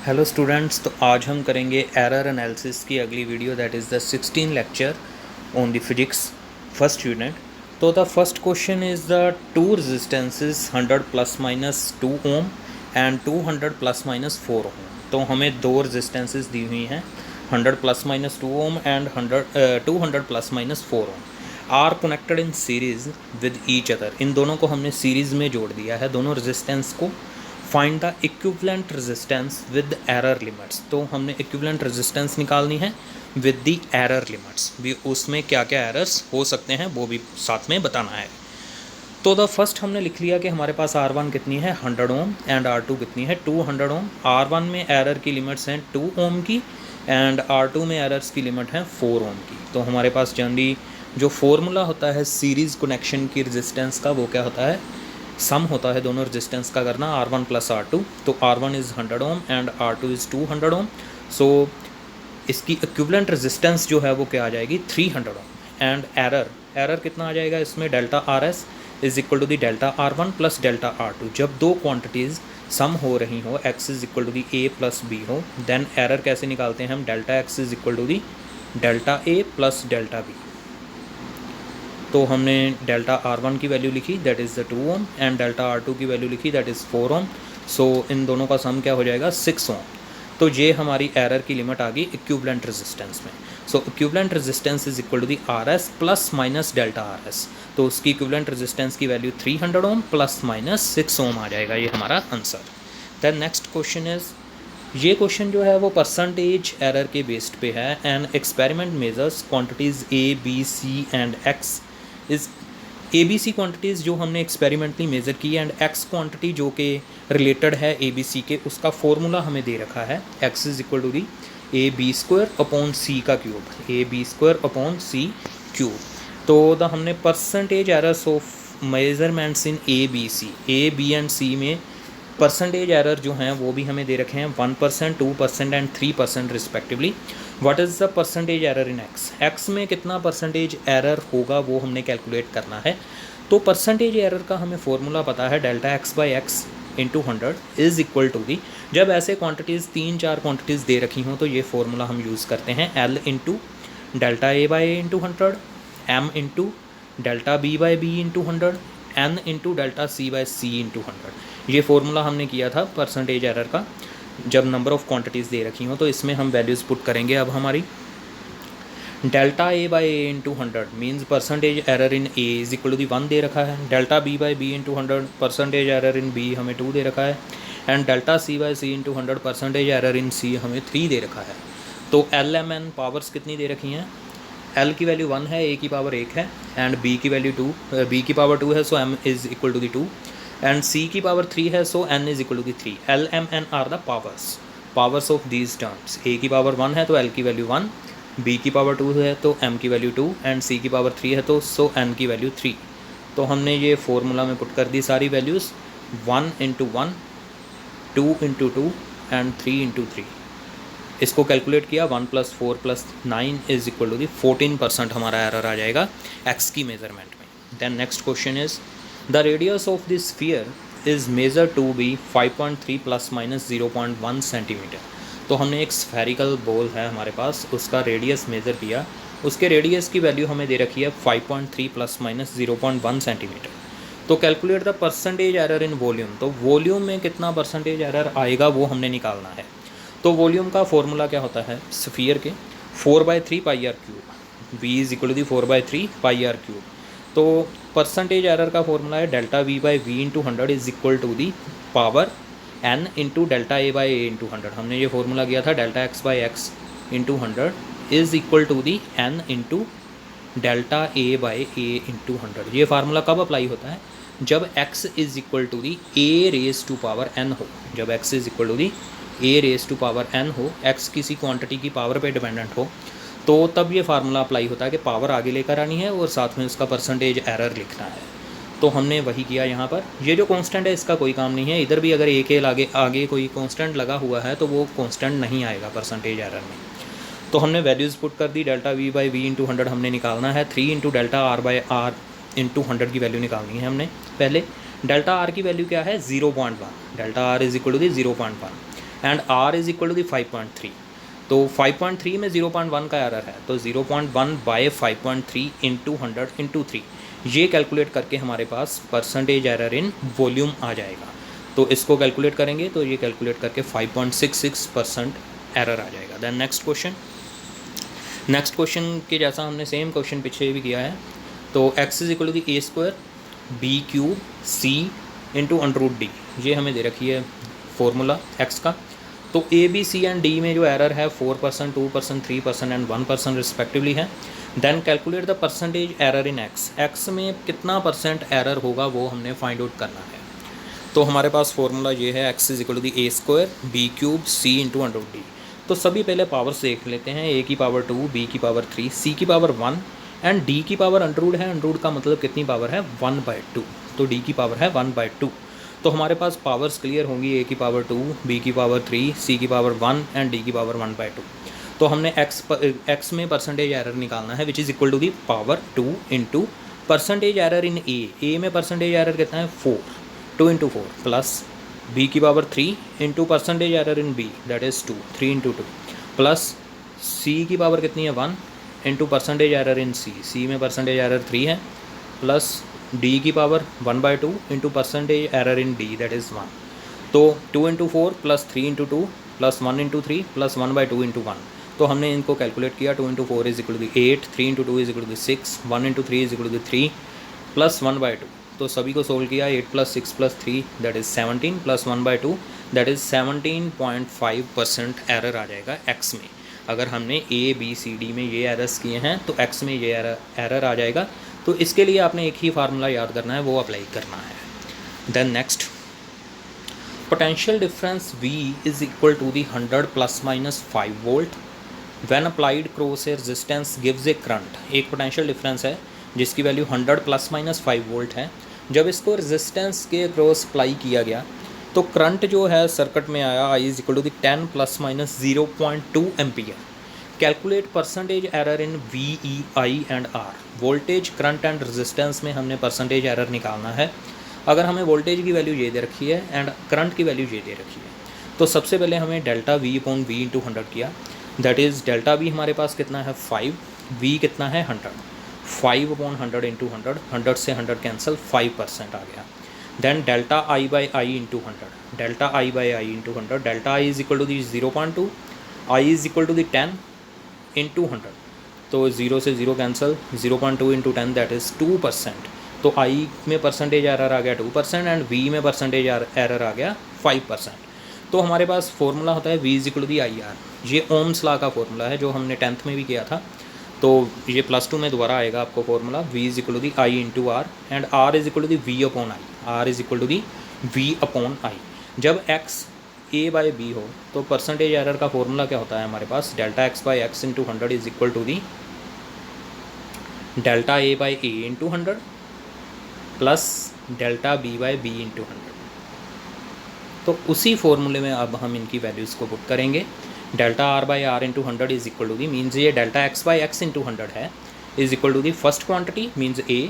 Hello students, तो आज हम करेंगे एरर एनालिसिस की अगली video, that is the 16 lecture on the physics first unit. तो the first question is the two resistances 100 plus minus 2 ohm and 200 plus minus 4 ohm. तो हमें दो रेजिस्टेंसेस दी हुई हैं 100 plus minus 2 ohm and 200 plus minus 4 ohm are connected in series with each other. इन दोनों को हमने सीरीज़ में जोड़ दिया है, दोनों रेजिस्टेंस को। Find the equivalent resistance with error limits. तो हमने इक्विवेलेंट रेजिस्टेंस निकालनी है विद द एरर लिमिट्स भी, उसमें क्या क्या एरर्स हो सकते हैं वो भी साथ में बताना है। तो द फर्स्ट हमने लिख लिया कि हमारे पास R1 कितनी है 100 ओम एंड R2 कितनी है 200 ओम। R1 में एरर की लिमिट्स हैं 2 ओम की एंड R2 में एरर्स की लिमिट है 4 ओम की। तो हमारे पास जनरली जो फॉर्मूला होता है सीरीज़ कनेक्शन की रेजिस्टेंस का, वो क्या होता है, सम होता है दोनों रेजिस्टेंस का करना, R1 प्लस R2। तो R1 is 100 ohm and R2 is 200 ओम। सो इसकी इक्विवेलेंट रेजिस्टेंस जो है वो क्या आ जाएगी 300 ओम। एंड एरर कितना आ जाएगा इसमें, delta RS is equal to the delta R1 plus delta R2। जब दो क्वांटिटीज़ सम हो रही हो, x is equal to the A plus B हो, देन एरर कैसे निकालते हैं हम, delta x is equal to the delta A plus delta B। तो हमने डेल्टा R1 की वैल्यू लिखी, that is the 2 ohm, and delta R2 की वैल्यू लिखी, दैट इज़ 4 ओम। सो इन दोनों का सम क्या हो जाएगा 6 ओम। तो ये हमारी एरर की लिमिट आ गई इक्विवेलेंट रेजिस्टेंस में। So equivalent resistance is equal to the RS plus minus delta RS। तो उसकी इक्विवेलेंट रेजिस्टेंस की value 300 ohm plus minus 6 ohm आ जाएगा, ये हमारा answer. Then next question is, ये क्वेश्चन जो है वो परसेंटेज एरर के बेस्ड पे है। An experiment measures quantities A, B, C and X is ABC quantities जो हमने एक्सपेरिमेंटली मेज़र की एंड X क्वांटिटी जो कि रिलेटेड है ABC के, उसका फॉर्मूला हमें दे रखा है, X is equal to the AB square upon C का cube, AB square upon C cube. तो हमने percentage errors of measurements in A, B and C में परसेंटेज एरर जो हैं वो भी हमें दे रखे हैं 1%, 2% and 3% respectively. What is the percentage error in x में कितना परसेंटेज एरर होगा वो हमने कैलकुलेट करना है। तो परसेंटेज एरर का हमें फॉर्मूला पता है, delta x by x into 100 is equal to the, जब ऐसे क्वांटिटीज़ 3-4 क्वांटिटीज़ दे रखी हों तो ये फार्मूला हम यूज़ करते हैं, L into delta A by A into 100, M into delta B by B into 100, N into delta C by C into 100। ये फार्मूला हमने किया था परसेंटेज एरर का जब नंबर ऑफ़ क्वांटिटीज़ दे रखी हों। तो इसमें हम वैल्यूज़ पुट करेंगे। अब हमारी delta A by A into 100 means percentage error in A is equal to the 1 दे रखा है, delta B by B into 100 percentage error in B हमें 2 दे रखा है, and delta C by C into 100 percentage error in C हमें 3 दे रखा है। तो LMN पावर्स कितनी दे रखी हैं, L की वैल्यू 1 है, A की पावर 1 है, एंड B की वैल्यू 2, B की पावर 2 है, so M is equal to the 2, and C की पावर 3 है, so N is equal to the 3। L M N are the powers of these terms. A की power 1 है तो L की value 1, B की power 2 है तो M की वैल्यू 2, एंड C की पावर 3 है तो सो N की वैल्यू 3। तो हमने ये फॉर्मूला में पुट कर दी सारी values, 1 into 1, 2 into 2 and 3 into 3। इसको कैलकुलेट किया, 1 plus 4 plus 9 is equal to the 14% हमारा एरर आ जाएगा एक्स की मेजरमेंट में। Then next question is, the radius of this sphere is measure to be 5.3 plus minus 0.1 centimetre. तो हमने एक स्फेरिकल बॉल है हमारे पास, उसका रेडियस मेज़र किया, उसके रेडियस की वैल्यू हमें दे रखी है 5.3 प्लस माइनस 0.1 सेंटीमीटर। तो calculate the percentage error in volume. तो वॉल्यूम में कितना परसेंटेज एरर आएगा वो हमने निकालना है। तो वॉल्यूम का फॉर्मूला क्या होता है स्फीयर के, 4/3 pi r cube, V is equal to the 4/3 pi r cube. तो परसेंटेज एरर का फॉर्मूला है delta V by V into 100 is equal to the power N into delta A by A into 100। हमने ये formula किया था, delta x by x into 100 is equal to the N into delta A by A into 100। ये formula कब apply होता है, जब x is equal to the A raise to power n हो। जब x is equal to the A raise to power n हो, x किसी quantity की पावर पे डिपेंडेंट हो, तो तब ये फार्मूला अप्लाई होता है कि पावर आगे लेकर आनी है और साथ में उसका परसेंटेज एरर लिखना है। तो हमने वही किया यहाँ पर। ये जो कांस्टेंट है इसका कोई काम नहीं है, इधर भी अगर एक एल आगे कोई कांस्टेंट लगा हुआ है तो वो कांस्टेंट नहीं आएगा परसेंटेज एरर में। तो हमने वैल्यूज़ पुट कर दी, delta V by V into 100 हमने निकालना है, 3 into delta R by R into 100 की वैल्यू निकालनी है हमने। पहले डेल्टा R की वैल्यू क्या है 0.1, डेल्टा R is equal to the 0.1, and r is equal to the 5.3। तो 5.3 में 0.1 का एरर है, तो 0.1 बाय 5.3 इंटू 100 इंटू 3, ये कैलकुलेट करके हमारे पास परसेंटेज एरर इन वॉल्यूम आ जाएगा। तो इसको कैलकुलेट करेंगे तो ये कैलकुलेट करके 5.66% एरर आ जाएगा। देन नेक्स्ट क्वेश्चन के जैसा हमने सेम क्वेश्चन पीछे भी किया है। तो x is equal to the a² b cube c into √d, ये हमें दे रखी है फॉर्मूला x का। तो a b c and d में जो एरर है 4%, 2%, 3% एंड 1% रिस्पेक्टिवली है। Then calculate the percentage error in x में कितना परसेंट एरर होगा वो हमने फाइंड आउट करना है। तो हमारे पास फॉर्मूला ये है x is equal to the a² b cube c into √d। तो सभी पहले पावर्स देख लेते हैं, a की पावर 2, b की पावर 3, c की पावर 1 एंड d की पावर अंडरूड है। अंडरूड का मतलब कितनी पावर है, 1/2, तो d की पावर है 1/2। तो हमारे पास पावर्स क्लियर होंगी, a की पावर 2, b की पावर 3, c की पावर 1 एंड d की पावर 1/2। तो हमने x में परसेंटेज एरर निकालना है which is equal to the power 2 into percentage error in a में परसेंटेज एरर कितना है 4, 2 इंटू 4 प्लस b की power 3 into percentage error in b that is 2, 3 into 2 plus c की पावर कितनी है 1 into percentage error in c में percentage error 3 है plus d की power 1/2 into percentage error in d that is 1। तो 2 into 4 plus 3 into 2 plus 1 into 3 plus 1/2 into 1। तो हमने इनको कैलकुलेट किया, 2 into 4 is equal to 8, 3 into 2 is equal to 6, 1 into 3 is equal to 3 plus 1/2। तो सभी को solve किया, 8 plus 6 plus 3 that is 17 plus 1/2 that is 17.5% error आ जाएगा x में। अगर हमने a b c d में ये एरर्स किए हैं तो x में ये एरर आ जाएगा। तो इसके लिए आपने एक ही फार्मूला याद करना है, वो अप्लाई करना है। Then next, potential difference V is equal to the 100 plus minus 5 volt when applied cross a resistance gives a current. एक पोटेंशियल डिफरेंस है जिसकी वैल्यू 100 प्लस माइनस 5 वोल्ट है। जब इसको रेजिस्टेंस के अक्रॉस अप्लाई किया गया तो करंट जो है सर्किट में आया I is equal to the 10 plus minus 0.2 ampere. Calculate percentage error in VEI and R। Voltage, current and resistance में हमने परसेंटेज एरर निकालना है। अगर हमें वोल्टेज की वैल्यू ये दे रखी है एंड करंट की वैल्यू ये दे रखी है, तो सबसे पहले हमें डेल्टा V/V इंटू 100 किया, दैट इज़ डेल्टा V हमारे पास कितना है 5, V कितना है 100, 5/100 इंटू 100, 100 से 100 कैंसिल, 5% आ गया। Then delta I/I into 100, delta I/I into 100, delta I is equal to the 0.2, I is equal to the 10 into 100, तो 0 से 0 कैंसिल, 0.2 इंटू 10 दैट इज़ 2%। तो I में परसेंटेज एरर आ गया 2% एंड V में परसेंटेज एरर आ गया 5%। तो हमारे पास फॉर्मूला होता है V is equal to the IR। ये ओम्स लॉ का फॉर्मूला है जो हमने 10th में भी किया था, तो ये +2 में दोबारा आएगा आपको formula. V is equal to the I into R and R is equal to the V upon I। R is equal to the V upon I। जब x A/B हो तो परसेंटेज एरर का फॉर्मूला क्या होता है हमारे पास, delta x/x into 100 is equal to the delta A/A into 100 plus delta B/B into 100। तो उसी फॉर्मूले में अब हम इनकी वैल्यूज़ को पुट करेंगे। Delta R/R into 100 is equal to the, means ये डेल्टा x/x इंटू 100 है, is equal to the first quantity means A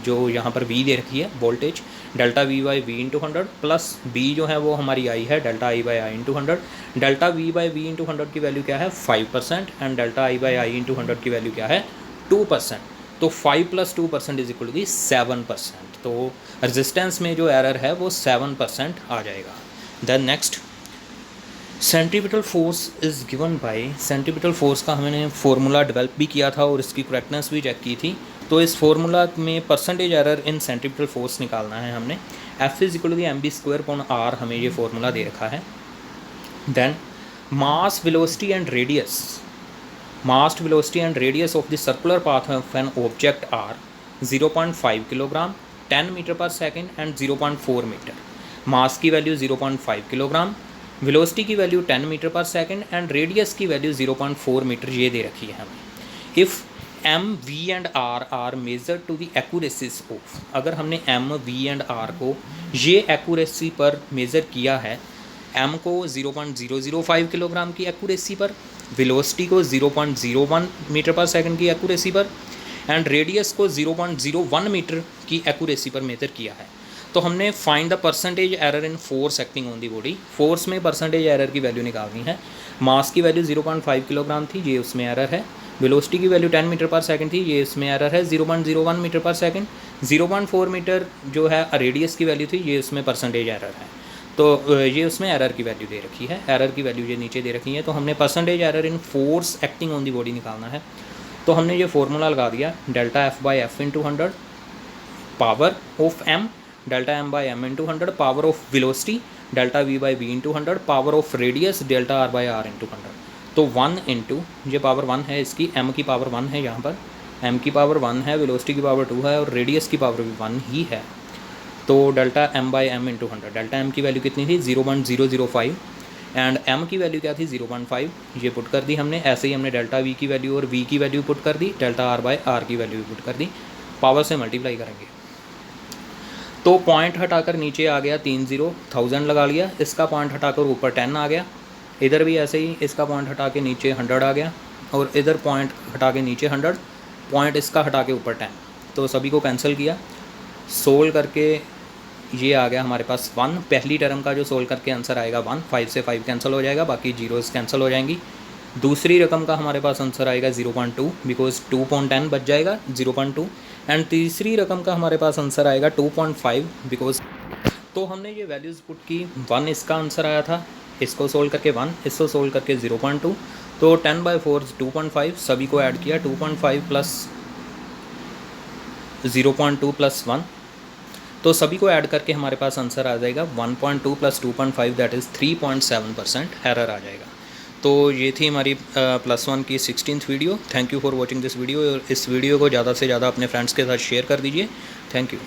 जो यहाँ पर V दे रखी है voltage, delta V/V into 100 plus B जो है वो हमारी I है, delta I/I into 100। Delta V/V into 100 की वैल्यू क्या है 5% एंड डेल्टा I/I इंटू 100 की वैल्यू क्या है 2%। तो 5 प्लस 2% इज इक्वल टू दी 7%। तो रेजिस्टेंस में जो एरर है वो 7% आ जाएगा। Then next, centripetal force is given by, centripetal force का हमने फॉर्मूला डेवलप भी किया था और इसकी करेक्टनेस भी चेक की थी। तो इस फॉर्मूला में percentage error in centripetal force निकालना है हमने। F is equal to the mv²/r हमें ये फॉर्मूला दे रखा है। Then mass, velocity and radius, mass, velocity and radius of the circular path of an object are 0.5 kilogram, 10 metre per second and 0.4 metre. Mass की value 0.5 kilogram, velocity की value 10 metre per second and radius की value 0.4 metre ये दे रखी है हमें। If M, V and R are measure to the accuracies of, अगर हमने M, V and R को ये एक्यूरेसी पर मेज़र किया है, M को 0.005 किलोग्राम की एक्यूरेसी पर, वेलोसिटी को 0.01 मीटर पर सेकंड की एक्यूरेसी पर एंड रेडियस को 0.01 मीटर की एक्यूरेसी पर मेजर किया है, तो हमने find the percentage error in force acting on the body, force में परसेंटेज एरर की वैल्यू निकालनी है। मास की वैल्यू 0.5 किलोग्राम थी, ये उसमें एरर है। वेलोसिटी की वैल्यू 10 मीटर पर सेकंड थी, ये इसमें एरर है 0.01 मीटर पर सेकंड। 0.4 मीटर जो है रेडियस की वैल्यू थी, ये उसमें परसेंटेज एरर है। तो ये उसमें एरर की वैल्यू दे रखी है, एरर की वैल्यू ये नीचे दे रखी है। तो हमने percentage error in force acting on the body निकालना है। तो हमने ये फार्मूला लगा दिया, delta F by F into 100 power of M, delta M by M into 100 power of velocity, delta V by V into 100 power of radius, delta R by R into 100। तो 1 into ये power 1 है इसकी, M की power 1 है, यहाँ पर M की power 1 है, वेलोसिटी की पावर 2 है और रेडियस की पावर भी 1 ही है। तो delta M by M into 100, delta M की वैल्यू कितनी थी 0.005 एंड एम की वैल्यू क्या थी 0.5, ये पुट कर दी हमने। ऐसे ही हमने डेल्टा वी की वैल्यू और वी की वैल्यू पुट कर दी, डेल्टा आर बाई आर की वैल्यू भी पुट कर दी, पावर से मल्टीप्लाई करेंगे। तो पॉइंट हटाकर नीचे आ गया 30,000 लगा लिया, इसका पॉइंट हटाकर ऊपर 10 आ गया, इधर भी ऐसे ही इसका पॉइंट हटा के नीचे 100 आ गया और इधर पॉइंट हटा के नीचे 100, पॉइंट इसका हटा के ऊपर 10। तो सभी को कैंसिल किया, सोल्व करके ये आ गया हमारे पास 1। पहली टर्म का जो सोल्व करके आंसर आएगा 1, 5 से 5 कैंसिल हो जाएगा, बाकी जीरोस कैंसिल हो जाएंगी। दूसरी रकम का हमारे पास आंसर आएगा 0.2 बिकॉज 2.10 बच जाएगा 0.2 एंड तीसरी रकम का हमारे पास आंसर आएगा 2.5 बिकॉज। तो हमने ये वैल्यूज़ पुट की, 1 इसका आंसर आया था, इसको सोल्व करके 1, इसको सोल्व करके 0.2, तो 10/4 2.5, सभी को ऐड किया 2.5 प्लस 0.2 प्लस 1, तो सभी को ऐड करके हमारे पास आंसर आ जाएगा 1.2 प्लस 2.5 दैट इज़ 3.7% एरर आ जाएगा। तो ये थी हमारी +1 की 16th video. Thank you for watching this video. इस वीडियो को ज़्यादा से ज़्यादा अपने फ्रेंड्स के साथ शेयर कर दीजिए। Thank you.